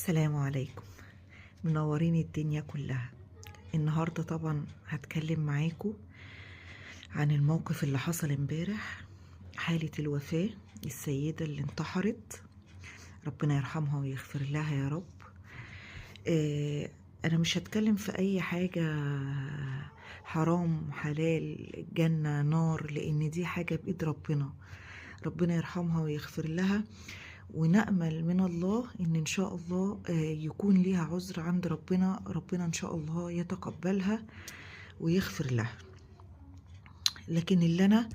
السلام عليكم. منورين الدنيا كلها. النهاردة طبعا هتكلم معاكم عن الموقف اللي حصل امبارح، حالة الوفاة السيدة اللي انتحرت، ربنا يرحمها ويغفر لها يا رب. انا مش هتكلم في اي حاجة حرام حلال جنة نار، لان دي حاجة بايد ربنا يرحمها ويغفر لها، ونأمل من الله ان شاء الله يكون ليها عذر عند ربنا ان شاء الله يتقبلها ويغفر لها. لكن اللي انا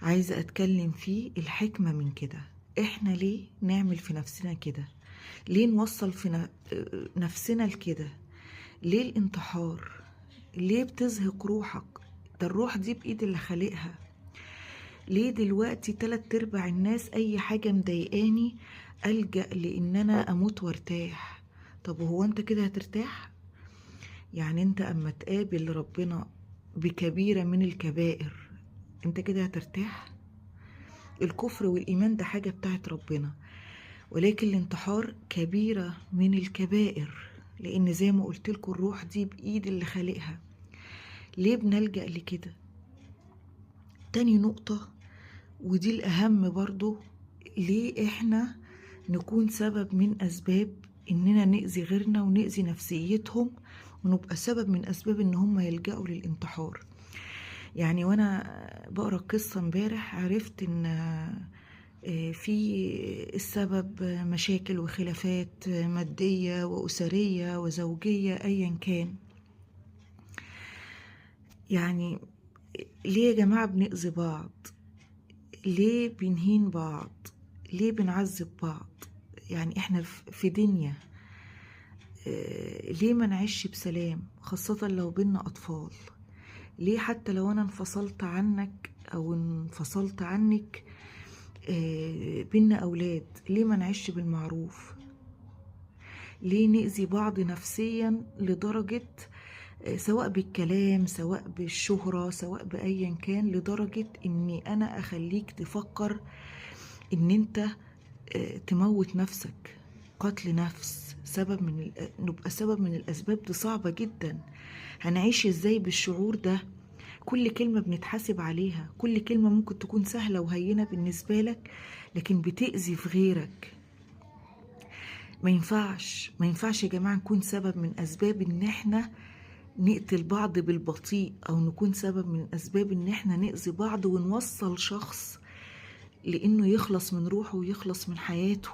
عايزة اتكلم فيه الحكمة من كده، احنا ليه نعمل في نفسنا كده؟ ليه نوصل في نفسنا لكده؟ ليه الانتحار؟ ليه بتزهق روحك؟ ده الروح دي بإيد اللي خالقها. ليه دلوقتي 3/4 الناس اي حاجة مضايقاني ألجأ لان انا اموت وارتاح؟ طب وهو انت كده هترتاح؟ يعني انت اما تقابل ربنا بكبيرة من الكبائر انت كده هترتاح؟ الكفر والايمان ده حاجة بتاعت ربنا، ولكن الانتحار كبيرة من الكبائر، لان زي ما قلت لكم الروح دي بايد اللي خالقها. ليه بنلجأ لكده؟ تاني نقطة ودي الأهم برضو، ليه إحنا نكون سبب من أسباب إننا نأذي غيرنا ونأذي نفسيتهم، ونبقى سبب من أسباب إن هم يلجأوا للانتحار؟ يعني وأنا بقرأ قصة امبارح عرفت إن في السبب مشاكل وخلافات مادية وأسرية وزوجية أيا كان. يعني ليه يا جماعة بنأذي بعض؟ ليه بنهين بعض؟ ليه بنعذب بعض؟ يعني احنا في دنيا، ليه ما نعيش بسلام؟ خاصة لو بينا أطفال. ليه حتى لو أنا انفصلت عنك أو انفصلت عنك بينا أولاد، ليه ما نعيش بالمعروف؟ ليه نأذي بعض نفسيا لدرجة سواء بالكلام سواء بالشهرة سواء بأيا كان، لدرجة اني انا اخليك تفكر ان انت تموت نفسك؟ قتل نفس نبقى سبب من الاسباب دي صعبة جدا. هنعيش ازاي بالشعور ده؟ كل كلمة بنتحاسب عليها، كل كلمة ممكن تكون سهلة وهينة بالنسبة لك لكن بتأذي في غيرك. ما ينفعش يا جماعة نكون سبب من أسباب إن احنا نقتل بعض بالبطيء، أو نكون سبب من أسباب إن احنا نأذي بعض ونوصل شخص لأنه يخلص من روحه ويخلص من حياته.